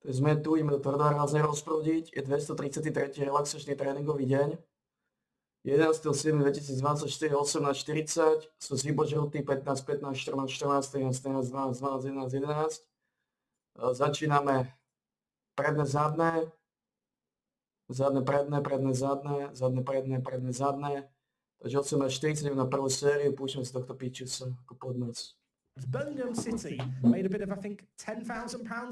Tak sme tu, ideme to tvrdorazne rozprúdiť. Je 233. relaxačný tréningový deň. 11.7.2024, 18.40. Sú zvybožrutí 15, 15, 14, 14, 13, 13, 12, 12, 11, 11. Začíname predné, zadné. Zadné, predné, predné, zadné. Zadné, predné, predné, zadné. Takže 18.40 na prvú sériu. Púšťame si tohto píčusa ako podnoc. Birmingham City made a bid of, I think, £10,000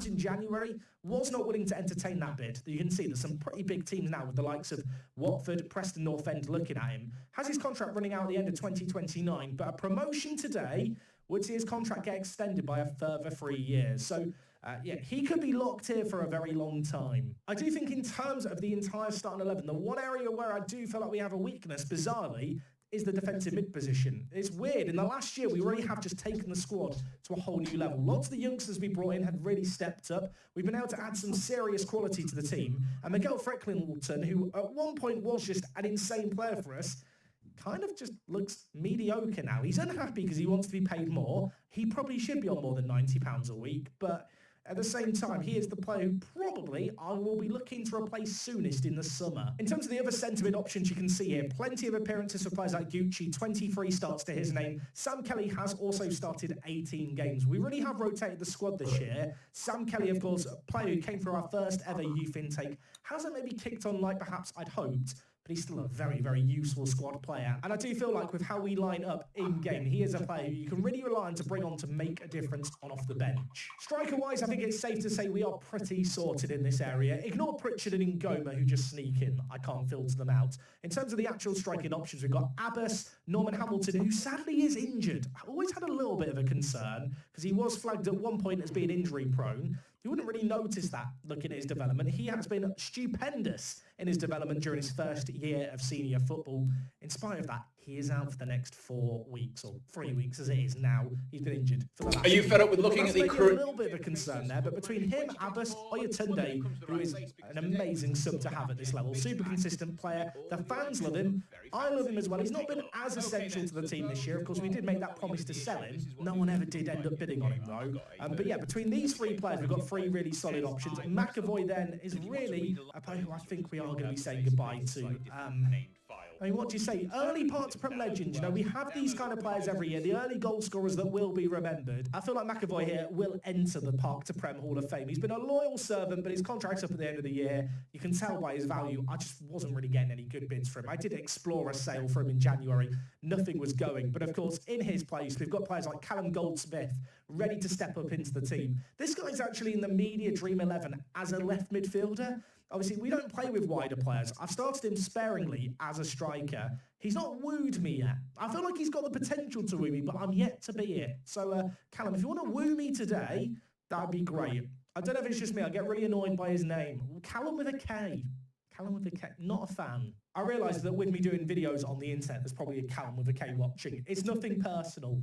in January, was not willing to entertain that bid. You can see there's some pretty big teams now with the likes of Watford, Preston North End looking at him. Has his contract running out at the end of 2029, but a promotion today would see his contract get extended by a further 3 years. So, yeah, he could be locked here for a very long time. I do think in terms of the entire starting 11, the one area where I do feel like we have a weakness, bizarrely, is the defensive mid position. It's weird. In the last year, we really have just taken the squad to a whole new level. Lots of the youngsters we brought in had really stepped up. We've been able to add some serious quality to the team. And Miguel Frecklington, who at one point was just an insane player for us, kind of just looks mediocre now. He's unhappy because he wants to be paid more. He probably should be on more than £90 a week, but at the same time, he is the player who probably I will be looking to replace soonest in the summer. In terms of the other centre-mid options you can see here, plenty of appearances for players like Gucci, 23 starts to his name. Sam Kelly has also started 18 games. We really have rotated the squad this year. Sam Kelly, of course, a player who came through our first ever youth intake, hasn't maybe kicked on like perhaps I'd hoped, but he's still a very, very useful squad player. And I do feel like with how we line up in-game, he is a player who you can really rely on to bring on to make a difference on off the bench. Striker-wise, I think it's safe to say we are pretty sorted in this area. Ignore Pritchard and Ngoma, who just sneak in. I can't filter them out. In terms of the actual striking options, we've got Abbas, Norman Hamilton, who sadly is injured. I always had a little bit of a concern, because he was flagged at one point as being injury-prone. You wouldn't really notice that looking at his development. He has been stupendous in his development during his first year of senior football. In spite of that, he is out for the next 4 weeks, or 3 weeks as it is now. He's been injured for the last. Are you fed up with looking at the crew? A little bit of a concern there, but between him, Abbas, Oyatunde, who is an amazing sub to have at this level, super consistent player. The fans love him. I love him as well. He's not been as essential to the team this year. Of course, we did make that promise to sell him. No one ever did end up bidding on him, though. But yeah, between these 3 players, we've got 3 really solid options. McAvoy then is really a player who I think we are going to be saying goodbye to. I mean, what do you say? Early part to Prem Legend, you know, we have these kind of players every year, the early goal scorers that will be remembered. I feel like McAvoy here will enter the Park to Prem Hall of Fame. He's been a loyal servant, but his contract's up at the end of the year. You can tell by his value, I just wasn't really getting any good bids for him. I did explore a sale for him in January. Nothing was going. But of course, in his place, we've got players like Callum Goldsmith ready to step up into the team. This guy's actually in the media Dream 11 as a left midfielder. Obviously, we don't play with wider players. I've started him sparingly as a striker. He's not wooed me yet. I feel like he's got the potential to woo me, but I'm yet to be it. So, Callum, if you want to woo me today, that'd be great. I don't know if it's just me. I get really annoyed by his name. Callum with a K. Callum with a K. Not a fan. I realise that with me doing videos on the internet, there's probably a Callum with a K watching. It's nothing personal.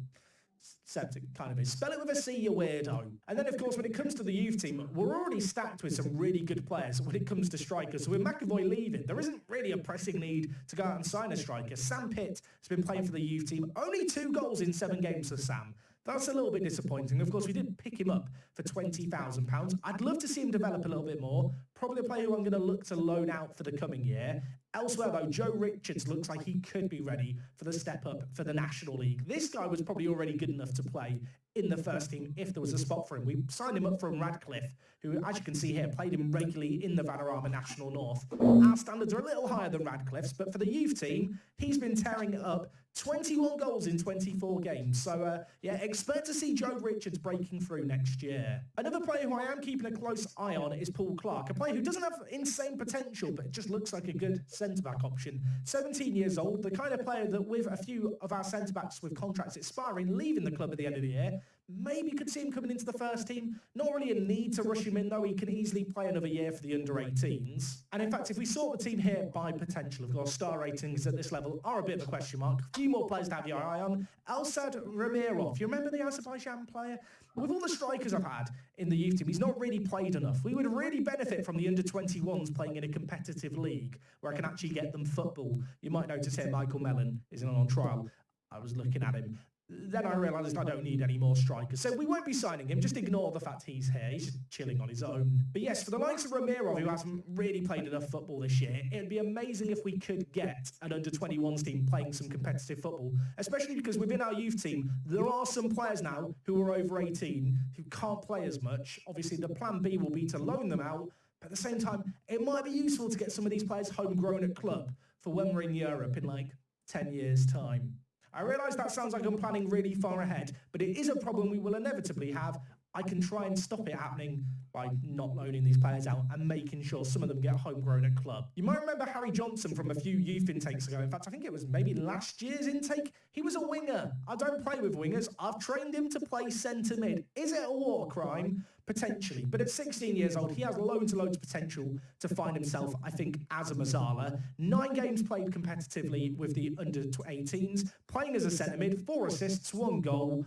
Except it kind of is. Spell it with a C, you weirdo. And then, of course, when it comes to the youth team, we're already stacked with some really good players when it comes to strikers. So with McAvoy leaving, there isn't really a pressing need to go out and sign a striker. Sam Pitt has been playing for the youth team. Only 2 goals in 7 games for Sam. That's a little bit disappointing. Of course, we did pick him up for £20,000. I'd love to see him develop a little bit more. Probably a player who I'm going to look to loan out for the coming year. Elsewhere, though, Joe Richards looks like he could be ready for the step up for the National League. This guy was probably already good enough to play in the first team if there was a spot for him. We signed him up from Radcliffe, who, as you can see here, played him regularly in the Vanarama National North. Our standards are a little higher than Radcliffe's, but for the youth team, he's been tearing it up. 21 goals in 24 games. So, yeah, expect to see Joe Richards breaking through next year. Another player who I am keeping a close eye on is Paul Clark, a player who doesn't have insane potential, but just looks like a good centre-back option. 17 years old, the kind of player that with a few of our centre-backs with contracts expiring, leaving the club at the end of the year, maybe could see him coming into the first team. Not really a need to rush him in, though. He can easily play another year for the under-18s. And in fact, if we sort the team here by potential, of course, star ratings at this level are a bit of a question mark. A few more players to have your eye on. Elsad Ramirov. You remember the Azerbaijan player? With all the strikers I've had in the youth team, he's not really played enough. We would really benefit from the under-21s playing in a competitive league where I can actually get them football. You might notice here Michael Mellon is on trial. I was looking at him. then I realised I don't need any more strikers. So we won't be signing him. Just ignore the fact he's here. He's just chilling on his own. But yes, for the likes of Ramiro, who hasn't really played enough football this year, it would be amazing if we could get an under-21s team playing some competitive football, especially because within our youth team, there are some players now who are over 18 who can't play as much. Obviously, the plan B will be to loan them out. But at the same time, it might be useful to get some of these players homegrown at club for when we're in Europe in like 10 years' time. I realise that sounds like I'm planning really far ahead, but it is a problem we will inevitably have. I can try and stop it happening by not loaning these players out and making sure some of them get homegrown at club. You might remember Harry Johnson from a few youth intakes ago. In fact, I think it was maybe last year's intake. He was a winger. I don't play with wingers. I've trained him to play centre mid. Is it a war crime? Potentially. But at 16 years old, he has loads and loads of potential to find himself, I think, as a Mazzala. 9 games played competitively with the under-18s, playing as a centre mid, 4 assists, 1 goal.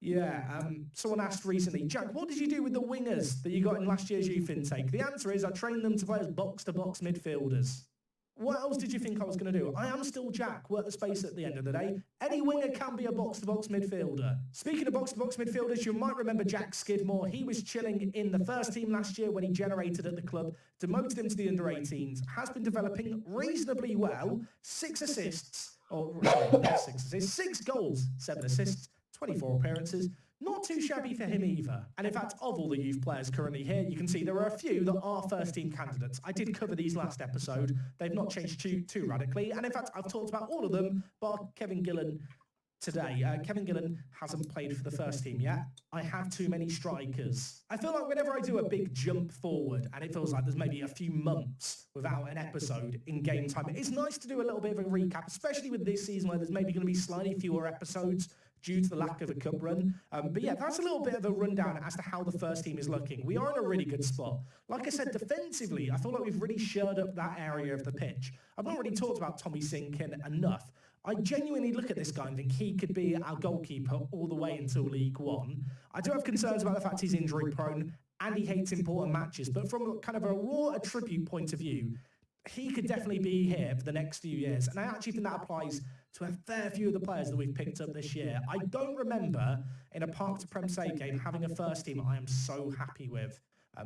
Yeah, someone asked recently, Jack, what did you do with the wingers that you got in last year's youth intake? The answer is I trained them to play as box-to-box midfielders. What else did you think I was going to do? I am still Jack, work the space at the end of the day. Any winger can be a box-to-box midfielder. Speaking of box-to-box midfielders, you might remember Jack Skidmore. He was chilling in the first team last year when he generated at the club, demoted him to the under-18s, has been developing reasonably well, 6 assists, or not 6 assists, 6 goals, 7 assists, 24 appearances. Not too shabby for him either. And in fact, of all the youth players currently here, you can see there are a few that are first-team candidates. I did cover these last episode. They've not changed too radically. And in fact, I've talked about all of them, bar Kevin Gillen today. Kevin Gillen hasn't played for the first team yet. I have too many strikers. I feel like whenever I do a big jump forward, and it feels like there's maybe a few months without an episode in game time, it's nice to do a little bit of a recap, especially with this season where there's maybe going to be slightly fewer episodes due to the lack of a cup run. But yeah, that's a little bit of a rundown as to how the first team is looking. We are in a really good spot. Like I said, defensively, I feel like we've really shored up that area of the pitch. I've not really talked about Tommy Sinkin enough. I genuinely look at this guy and think he could be our goalkeeper all the way until League One. I do have concerns about the fact he's injury prone and he hates important matches, but from kind of a raw attribute point of view, he could definitely be here for the next few years. And I actually think that applies to a fair few of the players that we've picked up this year. I don't remember in a Park to Prem Save game having a first team I am so happy with.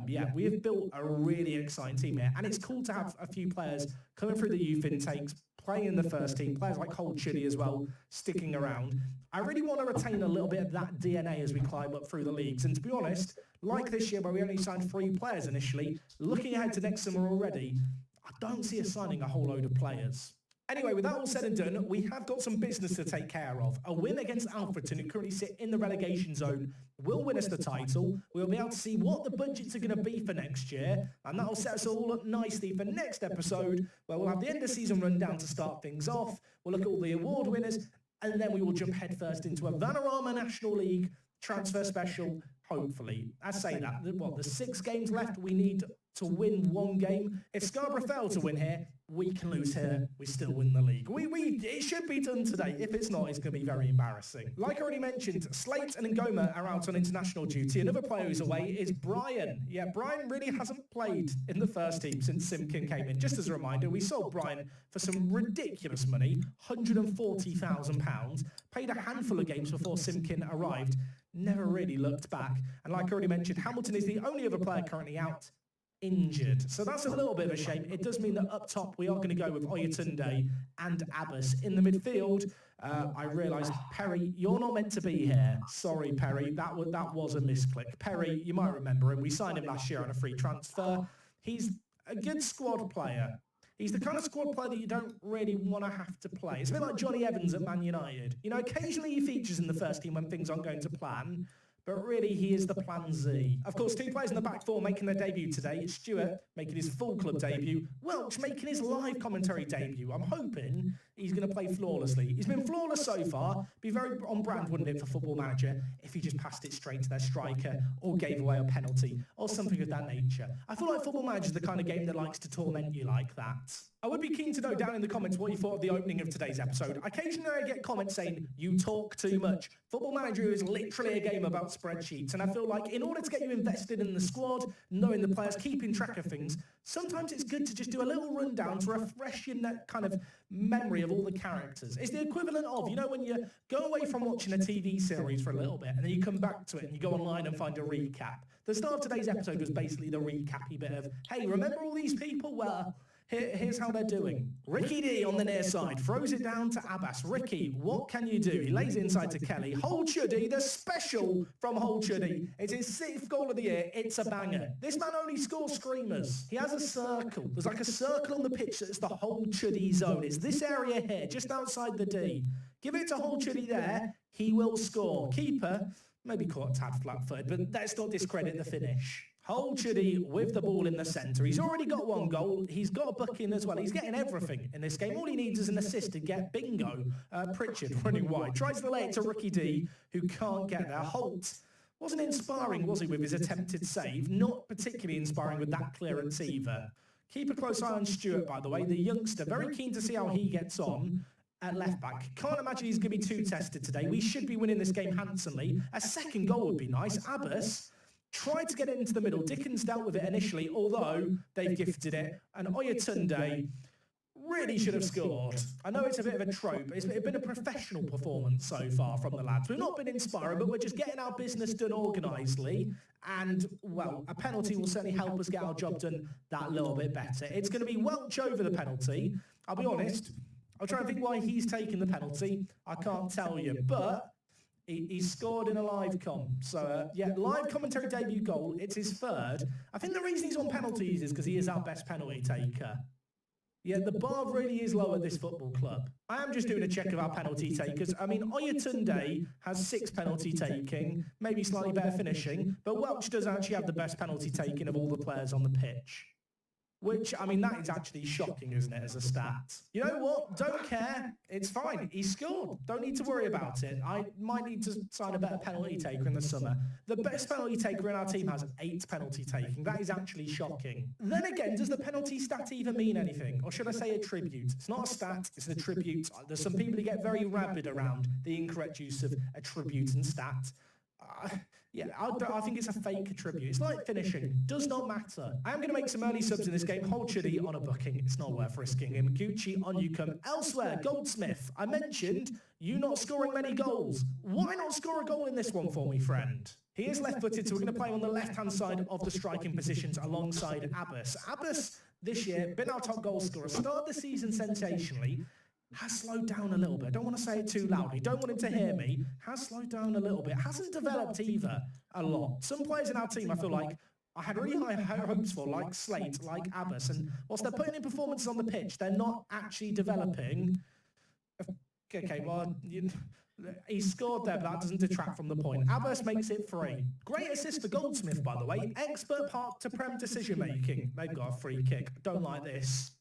Yeah, we have built a really exciting team here, and it's cool to have a few players coming through the youth intakes, playing in the first team, players like Cole Chiddy as well, sticking around. I really want to retain a little bit of that DNA as we climb up through the leagues, and to be honest, like this year where we only signed 3 players initially, looking ahead to next summer already, I don't see us signing a whole load of players. Anyway, with that all said and done, we have got some business to take care of. A win against Alfreton, who currently sit in the relegation zone, will win us the title. We'll be able to see what the budgets are going to be for next year, and that'll set us all up nicely for next episode, where we'll have the end of season rundown to start things off. We'll look at all the award winners, and then we will jump headfirst into a Vanarama National League transfer special, hopefully. I say that, there's 6 games left. We need to win 1 game. If Scarborough fail to win here, we can lose here. We still win the league. It should be done today. If it's not, it's going to be very embarrassing. Like I already mentioned, Slate and Ngoma are out on international duty. Another player who's away is Brian. Yeah, Brian really hasn't played in the first team since Simkin came in. Just as a reminder, we sold Brian for some ridiculous money, £140,000, paid a handful of games before Simkin arrived, never really looked back. And like I already mentioned, Hamilton is the only other player currently out, injured. So that's a little bit of a shame. It does mean that up top we are going to go with Oyatunde and Abbas. In the midfield, I realised, Perry, you're not meant to be here. Sorry, Perry. That was a misclick. Perry, you might remember him. We signed him last year on a free transfer. He's a good squad player. He's the kind of squad player that you don't really want to have to play. It's a bit like Johnny Evans at Man United. You know, occasionally he features in the first team when things aren't going to plan, but really he is the plan Z. Of course, 2 players in the back 4 making their debut today. It's Stuart making his full club debut, Welch making his live commentary debut. I'm hoping he's going to play flawlessly. He's been flawless so far. Be very on brand, wouldn't it, for Football Manager if he just passed it straight to their striker or gave away a penalty or something of that nature. I feel like Football Manager is the kind of game that likes to torment you like that. I would be keen to know down in the comments what you thought of the opening of today's episode. Occasionally I get comments saying, you talk too much. Football Manager is literally a game about spreadsheets, and I feel like in order to get you invested in the squad, knowing the players, keeping track of things, sometimes it's good to just do a little rundown to refresh your kind of memory of all the characters. It's the equivalent of, you know, when you go away from watching a TV series for a little bit and then you come back to it and you go online and find a recap. The start of today's episode was basically the recappy bit of, hey, remember all these people? Well, here's how they're doing. Ricky D on the near side throws it down to Abbas. Ricky, what can you do? He lays it inside to Kelly. Hold Chuddy, the special from Hold Chuddy. It's his 6th goal of the year. It's a banger. This man only scores screamers. He has a circle. There's like a circle on the pitch that's the Hold Chuddy zone. It's this area here, just outside the D. Give it to Hold Chuddy there. He will score. Keeper, maybe caught a tad flat-footed, but let's not discredit the finish. Hold Chuddy with the ball in the centre. He's already got 1 goal. He's got a booking as well. He's getting everything in this game. All he needs is an assist to get bingo. Pritchard running wide. Tries to lay it to Ricky D, who can't get there. Holt wasn't inspiring, was he, with his attempted save? Not particularly inspiring with that clearance either. Keep a close eye on Stewart, by the way. The youngster, very keen to see how he gets on at left back. Can't imagine he's going to be too tested today. We should be winning this game handsomely. A second goal would be nice. Abbas tried to get it into the middle. Dickens dealt with it initially, although they've gifted it. And Oyatunde really should have scored. I know it's a bit of a trope. It's been a professional performance so far from the lads. We've not been inspiring, but we're just getting our business done organisedly. And, well, a penalty will certainly help us get our job done that little bit better. It's going to be Welch over the penalty. I'll be honest. I'll try and think why he's taking the penalty. I can't tell you. But he scored in a live com. So, yeah, live commentary debut goal. It's his 3rd. I think the reason he's on penalties is because he is our best penalty taker. Yeah, the bar really is low at this football club. I am just doing a check of our penalty takers. I mean, Oyatunde has 6 penalty taking, maybe slightly better finishing, but Welch does actually have the best penalty taking of all the players on the pitch. Which, I mean, that is actually shocking, isn't it, as a stat? You know what? Don't care. It's fine. He scored. Don't need to worry about it. I might need to sign a better penalty taker in the summer. The best penalty taker in our team has 8 penalty taking. That is actually shocking. Then again, does the penalty stat even mean anything? Or should I say attribute? It's not a stat, it's an attribute. There's some people who get very rabid around the incorrect use of attribute and stat. Yeah, I think it's a fake attribute. It's like finishing. Does not matter. I am going to make some early subs in this game. Hold Chuddy on a booking. It's not worth risking him. Gucci on you come. Elsewhere, Goldsmith. I mentioned you not scoring many goals. Why not score a goal in this one for me, friend? He is left-footed, so we're going to play on the left-hand side of the striking positions alongside Abbas. Abbas, this year, been our top goal scorer. Started the season sensationally. Has slowed down a little bit. I don't want to say it too loudly. Don't want him to hear me. Has slowed down a little bit. Hasn't developed either a lot. Some players in our team, I feel like, I had really high hopes for, like Slate, like Abbas. And whilst they're putting in performances on the pitch, they're not actually developing. Okay, well, he scored there, but that doesn't detract from the point. Abbas makes it 3. Great assist for Goldsmith, by the way. Expert part to Prem decision-making. They've got a free kick. Don't like this.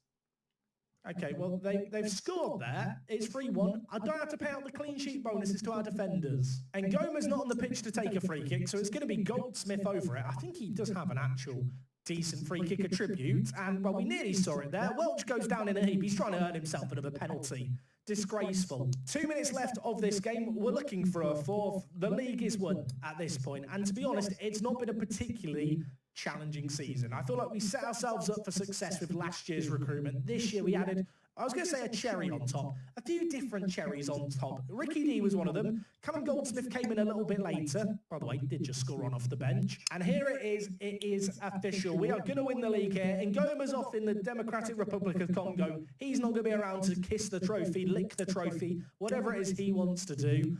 Okay, well, they've scored there. It's 3-1. I don't have to pay out the clean sheet bonuses to our defenders. And Goma's not on the pitch to take a free kick, so it's going to be Goldsmith over it. I think he does have an actual decent free kick attribute. And, well, we nearly saw it there. Welch goes down in a heap. He's trying to earn himself another penalty. Disgraceful. 2 minutes left of this game. We're looking for a 4th. The league is won at this point. And to be honest, it's not been a particularly challenging season. I feel like we set ourselves up for success with last year's recruitment. This year we added, I was going to say a cherry on top. A few different cherries on top. Ricky D was one of them. Callum Goldsmith came in a little bit later. By the way, did just score on off the bench. And here it is official. We are going to win the league here. And Ngoma's off in the Democratic Republic of Congo. He's not going to be around to kiss the trophy, lick the trophy, whatever it is he wants to do.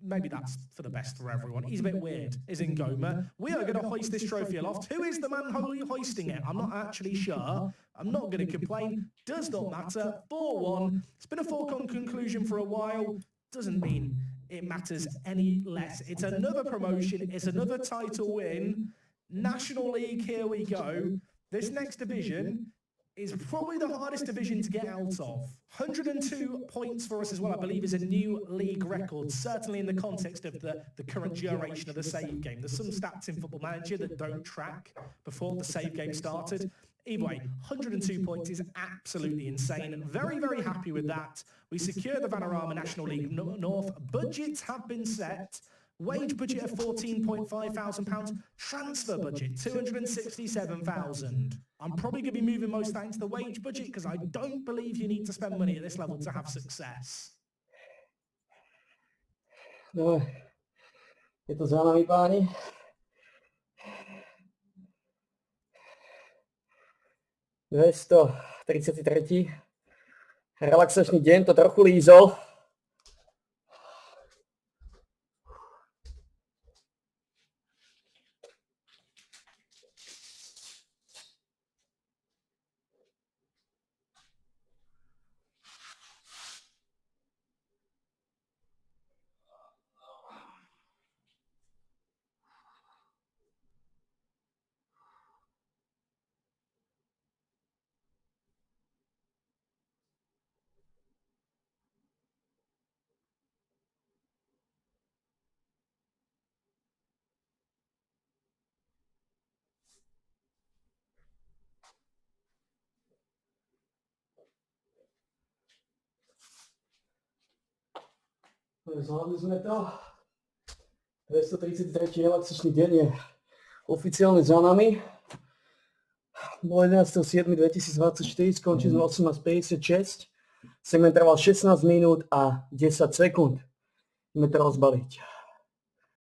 Maybe that's for the best for everyone. He's a bit weird, is Ngoma. We are going to hoist this trophy aloft. Who is the man hoisting it? I'm not actually sure. I'm not going to complain. Does not matter. 4-1. It's been a foregone conclusion for a while. Doesn't mean it matters any less. It's another promotion. It's another title win. National League, here we go. This next division is probably the hardest division to get out of. 102 points for us as well, I believe, is a new league record, certainly in the context of the current duration of the save game. There's some stats in Football Manager that don't track before the save game started. Either way, 102 points is absolutely insane. Very, very happy with that. We secure the Vanarama National League North. Budgets have been set. Wage budget of £14,500. Transfer budget, 267,000. I'm probably going to be moving most of that into the wage budget because I don't believe you need to spend money at this level to have success. No, je to za nami, páni. ...233. Relaxačný deň, to trochu lízol. Zvládli sme to. 233. relaxačný deň je oficiálne za nami. Bolo 11.7.2024, skončili sme 18.56. Segment trval 16 minút a 10 sekúnd. Ideme to rozbaliť.